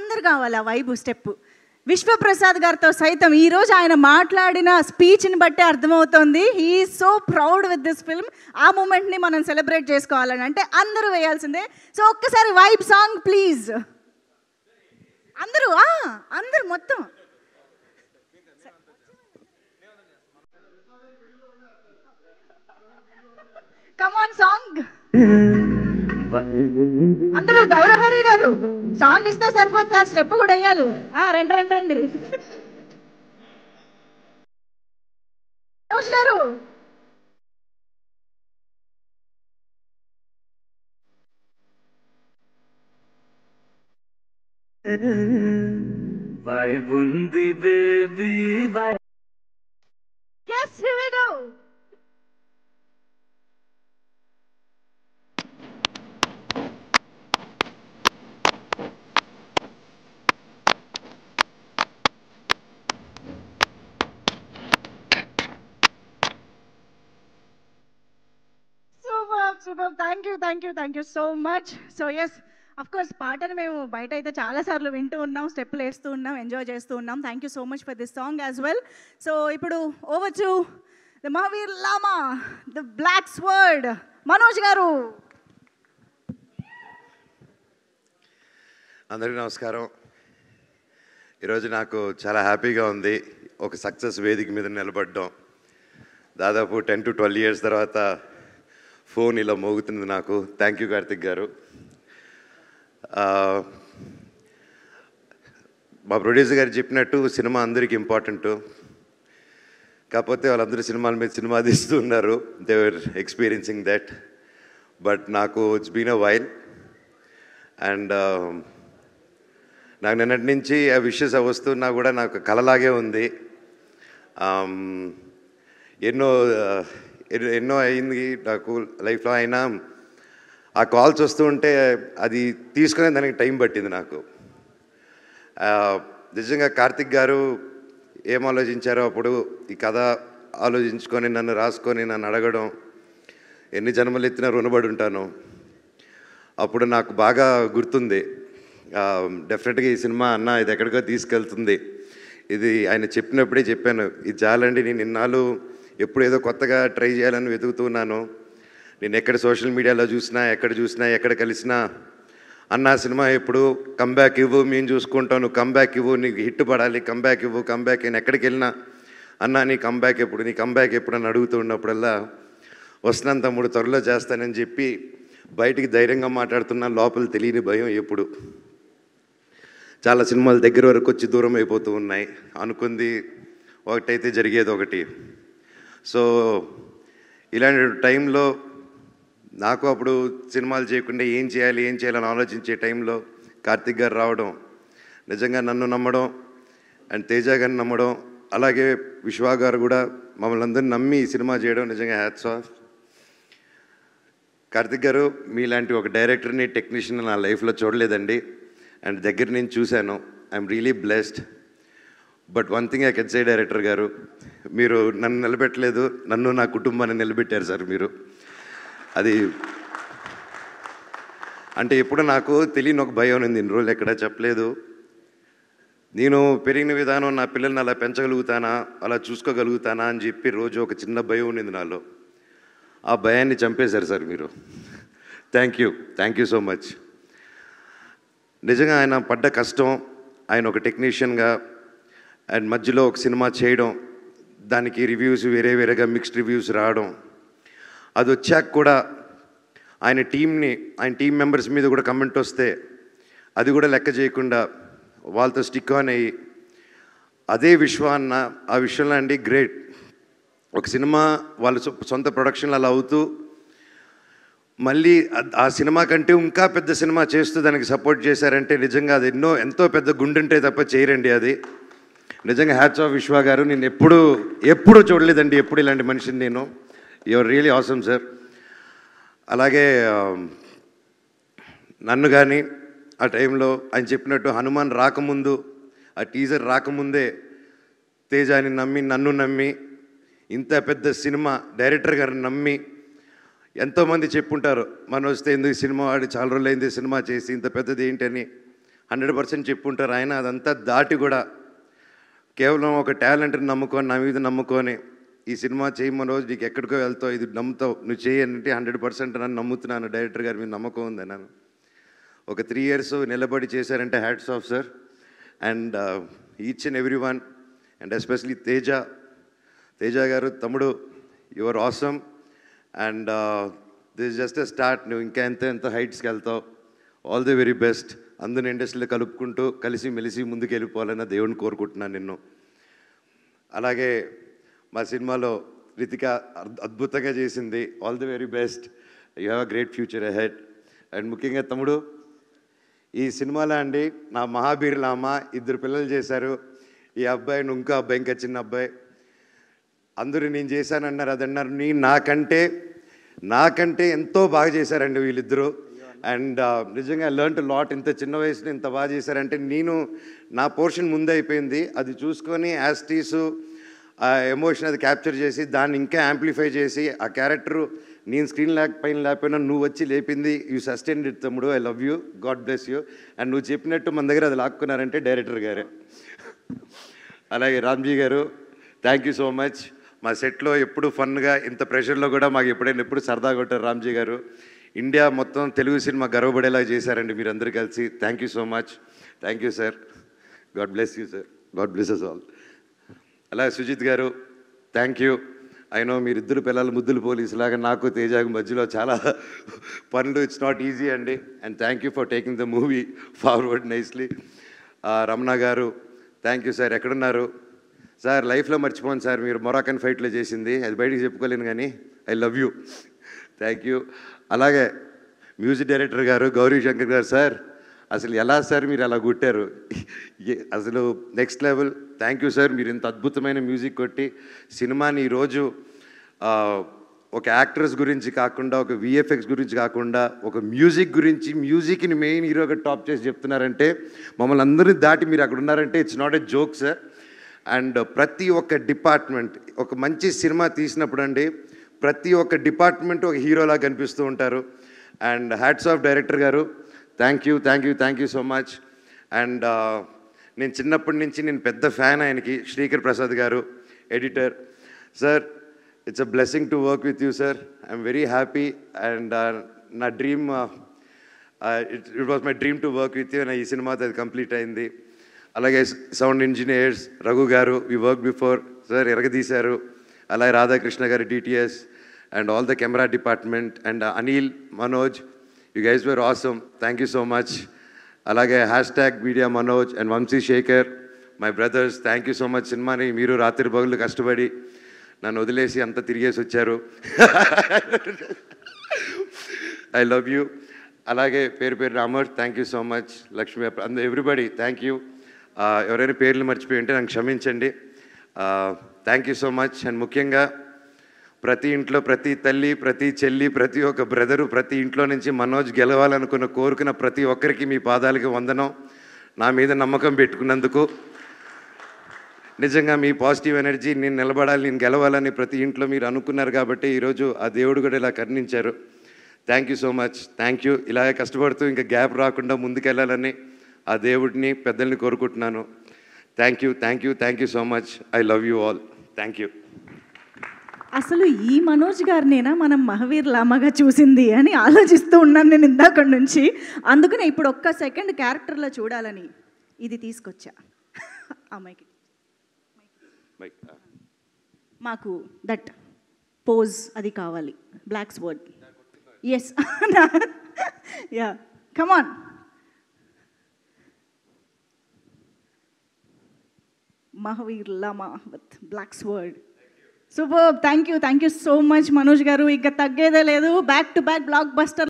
అందరు కావాలి ఆ వైబు స్టెప్. విశ్వప్రసాద్ గారితో సైతం ఈరోజు ఆయన మాట్లాడిన స్పీచ్ని బట్టి అర్థమవుతుంది he so proud with this film. ఆ మూమెంట్ని మనం సెలబ్రేట్ చేసుకోవాలని అంటే అందరూ వేయాల్సిందే. సో ఒక్కసారి వైబ్ సాంగ్ ప్లీజ్. అందరూ అందరూ మొత్తం కమాన్ సాంగ్. అందరూ గౌరవహరి గారు సాంగ్ ఇస్తే సరిపోతా, స్టెప్ కూడా వేయాలి. రండి రండి రండి వచ్చారు. Yes, here we go. Super. Thank you so much. So yes, of course పాటను మేము బయట అయితే చాలాసార్లు వింటూ ఉన్నాం, స్టెప్పులు వేస్తూ ఉన్నాం, ఎంజాయ్ చేస్తూ ఉన్నాం. Thank you so much for this song as well. So ఇప్పుడు over to the Mahavir Lama, the black sword, Manoj గారు. అందరికీ నమస్కారం. ఈరోజు నాకు చాలా హ్యాపీగా ఉంది ఒక సక్సెస్ వేదిక మీద నిలబడడం. దాదాపు 10 to 12 years తర్వాత ఫోన్ ఇలా మోగుతుంది నాకు. థ్యాంక్ యూ కార్తిక్ గారు. మా ప్రొడ్యూసర్ గారు చెప్పినట్టు సినిమా అందరికీ ఇంపార్టెంట్, కాకపోతే వాళ్ళందరూ సినిమాల మీద సినిమా తీస్తూ ఉన్నారు. They were experiencing that. But నాకు it's been a while and నాకు నిన్నటి నుంచి ఆ విషెస్ వస్తున్నా కూడా నాకు కలలాగే ఉంది. ఎన్నో అయింది నాకు లైఫ్లో. అయినా ఆ కాల్స్ వస్తూ ఉంటే అది తీసుకునే దానికి టైం పట్టింది నాకు. నిజంగా కార్తిక్ గారు ఏం ఆలోచించారో అప్పుడు ఈ కథ ఆలోచించుకొని నన్ను రాసుకొని నన్ను అడగడం, ఎన్ని జన్మలు ఎత్తినా రుణపడి ఉంటాను. అప్పుడు నాకు బాగా గుర్తుంది. డెఫినెట్గా ఈ సినిమా అన్న ఇది ఎక్కడికో తీసుకెళ్తుంది. ఇది ఆయన చెప్పినప్పుడే చెప్పాను, ఇది చాలండి, నేను ఇన్నాళ్ళు ఎప్పుడు ఏదో కొత్తగా ట్రై చేయాలని వెతుకుతున్నాను. నేను ఎక్కడ సోషల్ మీడియాలో చూసినా, ఎక్కడ కలిసినా అన్న సినిమా ఎప్పుడు కంబ్యాక్ ఇవ్వు, మేము చూసుకుంటాం, నువ్వు కంబ్యాక్ ఇవ్వు, నీకు హిట్ పడాలి, కంబ్యాక్ ఇవ్వు, కంబ్యాక్. నేను ఎక్కడికి వెళ్ళినా అన్న నీ కంబ్యాక్ ఎప్పుడు అని అడుగుతూ ఉన్నప్పుడల్లా వస్తున్నాను తమ్ముడు, త్వరలో చేస్తానని చెప్పి బయటికి ధైర్యంగా మాట్లాడుతున్నా. లోపల తెలియని భయం ఎప్పుడు. చాలా సినిమాలు దగ్గర వరకు వచ్చి దూరం అయిపోతూ ఉన్నాయి. అనుకుంది ఒకటైతే జరిగేది ఒకటి. సో ఇలాంటి టైంలో నాకు అప్పుడు సినిమాలు చేయకుండా ఏం చేయాలని ఆలోచించే టైంలో కార్తిక్ గారు రావడం, నిజంగా నన్ను నమ్మడం అండ్ తేజ గారిని నమ్మడం, అలాగే విశ్వా గారు కూడా మమ్మల్ని అందరినీ నమ్మి ఈ సినిమా చేయడం నిజంగా హ్యాట్స్ ఆఫ్. కార్తిక్ గారు మీలాంటి ఒక డైరెక్టర్ని, టెక్నీషియన్ నా లైఫ్లో చూడలేదండి. అండ్ దగ్గర నేను చూశాను. I'm really blessed. But one thing I can say director గారు, మీరు నన్ను నిలబెట్టలేదు, నన్ను నా కుటుంబాన్ని నిలబెట్టారు సార్ మీరు. అది అంటే ఎప్పుడు నాకు తెలియని ఒక భయం ఉంది, ఇన్ని రోజులు ఎక్కడ చెప్పలేదు. నేను పెరిగిన విధానం నా పిల్లల్ని అలా పెంచగలుగుతానా, అలా చూసుకోగలుగుతానా అని చెప్పి రోజు ఒక చిన్న భయం ఉన్నింది నాలో. ఆ భయాన్ని చంపేశారు సార్ మీరు. Thank you so much. నిజంగా ఆయన పడ్డ కష్టం, ఆయన ఒక టెక్నీషియన్గా అండ్ మధ్యలో ఒక సినిమా చేయడం, దానికి రివ్యూస్ వేరేగా మిక్స్డ్ రివ్యూస్ రావడం, అది వచ్చాక కూడా ఆయన టీం మెంబర్స్ మీద కూడా కమెంట్ వస్తే అది కూడా లెక్క చేయకుండా వాళ్ళతో స్టిక్ ఆన్ అయ్యి అదే విశ్వాన్న ఆ విషయంలో అండి గ్రేట్. ఒక సినిమా వాళ్ళ సొంత ప్రొడక్షన్లు అలా అవుతూ మళ్ళీ ఆ సినిమా కంటే ఇంకా పెద్ద సినిమా చేస్తూ దానికి సపోర్ట్ చేశారంటే నిజంగా అది ఎంతో పెద్ద గుండెంటే తప్ప చేయరండి అది. నిజంగా హ్యాట్స్ ఆఫ్ విశ్వా గారు. నేను ఎప్పుడూ చూడలేదండి ఎప్పుడు ఇలాంటి మనిషిని నేను. Your really awesome sir. అలాగే నన్ను కానీ ఆ టైంలో ఆయన చెప్పినట్టు హనుమాన్ రాకముందు, ఆ టీజర్ రాకముందే తేజాని నమ్మి, నన్ను నమ్మి, ఇంత పెద్ద సినిమా డైరెక్టర్ గారిని నమ్మి, ఎంతోమంది చెప్పుంటారు మనోజ్ ఎందుకు సినిమా వాడి చాలా రోజులు అయింది సినిమా చేసి ఇంత పెద్దది ఏంటని. 100% చెప్పుంటారు. ఆయన అదంతా దాటి కూడా కేవలం ఒక టాలెంట్ని నమ్ముకొని, నా మీద నమ్ముకొని ఈ సినిమా చేయమని రోజు నీకు ఎక్కడికో వెళ్తావు, ఇది నమ్ముతావు, నువ్వు చేయంటే 100% నన్ను నమ్ముతున్నాను. డైరెక్టర్ గారి మీద నమ్మకం ఉంది నన్ను. ఒక 3 years నిలబడి చేశారంటే hats off sir. And each and every one and especially Teja గారు, తమ్ముడు, your awesome. And this just a start. నువ్వు ఇంకా ఎంత హైట్స్కి వెళ్తావు. All the very best. అందరిని ఇండస్ట్రీలో కలుపుకుంటూ కలిసి మెలిసి ముందుకు వెళ్ళిపోవాలని దేవుడిని కోరుకుంటున్నాను నిన్ను. అలాగే మా సినిమాలో రితిక అద్భుతంగా చేసింది. All the very best. You have a great future ahead. And ముఖ్యంగా తమ్ముడు, ఈ సినిమాలో అండి నా మహాబీర్ లామ 2 పిల్లలు చేశారు. ఈ అబ్బాయి, ఇంకో అబ్బాయి, ఇంకా చిన్న అబ్బాయి. అందరూ నేను చేశానన్నారు, అదన్నారు. నాకంటే ఎంతో బాగా చేశారండి వీళ్ళిద్దరూ. అండ్ నిజంగా లెర్న్ టు లాట్. ఇంత చిన్న వయసులో ఇంత బాగా చేశారంటే నా పోర్షన్ ముందే అయిపోయింది. అది చూసుకొని యాస్టీసు ఆ ఎమోషన్ అది క్యాప్చర్ చేసి దాన్ని ఇంకా యాంప్లిఫై చేసి ఆ క్యారెక్టరు నేను స్క్రీన్ లేకపోయినా నువ్వు వచ్చి లేపింది. యూ సస్టైన్ ఇట్ తమ్ముడు. I love you. God bless you. And నువ్వు చెప్పినట్టు మన దగ్గర అది లాక్కున్నారంటే డైరెక్టర్ గారే. అలాగే రామ్జీ గారు, థ్యాంక్ యూ సో మచ్. మా సెట్లో ఎప్పుడు ఫన్గా, ఇంత ప్రెషర్లో కూడా మాకు ఎప్పుడు సరదాగా కొట్టారు రామ్జీ గారు. ఇండియా మొత్తం తెలుగు సినిమా గర్వపడేలా చేశారండి మీరందరూ కలిసి. Thank you so much. Thank you sir. God bless you sir. God bless us all. అలాగే సుజిత్ గారు, థ్యాంక్ యూ. అయినో మీరిద్దరు పిల్లలు ముద్దులు పోలీసులాగా నాకు తేజాకు మధ్యలో చాలా పనులు. ఇట్స్ నాట్ ఈజీ అండి. And thank you for taking the movie forward nicely. Ramana గారు, థ్యాంక్ యూ సార్. ఎక్కడున్నారు సార్? లైఫ్లో మర్చిపోను సార్ మీరు మొరాకన్ ఫైట్లో చేసింది. అది బయటికి చెప్పుకోలేను కానీ I love you. Thank you. అలాగే మ్యూజిక్ డైరెక్టర్ గారు గౌరీ శంకర్ గారు, సార్ అసలు ఎలా సార్ మీరు అలా కొట్టారు? అసలు next level. Thank you sir. మీరు ఇంత అద్భుతమైన మ్యూజిక్ కొట్టి సినిమాని ఈరోజు ఒక యాక్టర్స్ గురించి కాకుండా, ఒక విఎఫ్ఎక్స్ గురించి కాకుండా, ఒక మ్యూజిక్ గురించి, మ్యూజిక్ని మెయిన్ హీరోగా టాప్ చేసి చెప్తున్నారంటే, మమ్మల్ని అందరినీ దాటి మీరు అక్కడ ఉన్నారంటే it's not a joke sir. And ప్రతి ఒక్క డిపార్ట్మెంట్ ఒక మంచి సినిమా తీసినప్పుడు అండి, ప్రతి ఒక్క డిపార్ట్మెంట్ ఒక హీరోలా కనిపిస్తూ ఉంటారు. అండ్ హ్యాట్స్ ఆఫ్ డైరెక్టర్ గారు. Thank you so much. And నేను చిన్నప్పటి నుంచి నేను పెద్ద ఫ్యాన్ ఆయనకి. శ్రీకర్ ప్రసాద్ గారు, editor. Sir, it's a blessing to work with you sir. I'm very happy. And నా dream, it was my dream to work with you. ఈ సినిమాతో అది కంప్లీట్ అయింది. అలాగే సౌండ్ ఇంజనీర్స్ రఘు గారు, వి వర్క్ బిఫోర్ సార్, ఎరగదీశారు. అలాగే రాధాకృష్ణ గారు, DTS, and all the camera department. And Anil, Manoj, you guys were awesome. Thank you so much. అలాగే #media Manoj and Vamshi Shekhar, my brothers, thank you so much. సినిమాని మీరు రాత్రి పగులు కష్టపడి నన్ను వదిలేసి అంతా తిరిగేసి వచ్చారు. I love you. అలాగే పేరు Amar, thank you so much. Lakshmi, everybody thank you. ఎవరైనా పేర్లు మర్చిపోయి ఉంటే నాకు క్షమించండి. Thank you so much. And ముఖ్యంగా ప్రతి ఇంట్లో ప్రతి తల్లి, ప్రతి చెల్లి, ప్రతి ఒక్క బ్రదరు, ప్రతి ఇంట్లో నుంచి మనోజ్ గెలవాలనుకున్న కోరుకున్న ప్రతి ఒక్కరికి మీ పాదాలకి వందనం. నా మీద నమ్మకం పెట్టుకున్నందుకు నిజంగా మీ పాజిటివ్ ఎనర్జీ, నేను నిలబడాలి, నేను గెలవాలని ప్రతి ఇంట్లో మీరు అనుకున్నారు కాబట్టి ఈరోజు ఆ దేవుడు కూడా ఇలా కరుణించారు. Thank you so much. Thank you. ఇలాగే కష్టపడుతూ ఇంకా గ్యాప్ రాకుండా ముందుకెళ్ళాలని ఆ దేవుడిని, పెద్దల్ని కోరుకుంటున్నాను. Thank you so much. I love you all. Thank you. అసలు ఈ మనోజ్ గారినేనా మనం మహావీర్ లామాగా చూసింది అని ఆలోచిస్తూ ఉన్నాను నేను ఇందాక నుంచి. అందుకనే ఇప్పుడు ఒక్క సెకండ్ క్యారెక్టర్లో చూడాలని ఇది తీసుకొచ్చా. అమ్మాయికి మాకు దట్ పోజ్ అది కావాలి, black sword. Yes, ya, come on. Mahavir Lama with black sword. Super. Thank you so much Manoj గారు. ఇంకా తగ్గేదే లేదు. Back to back block buster.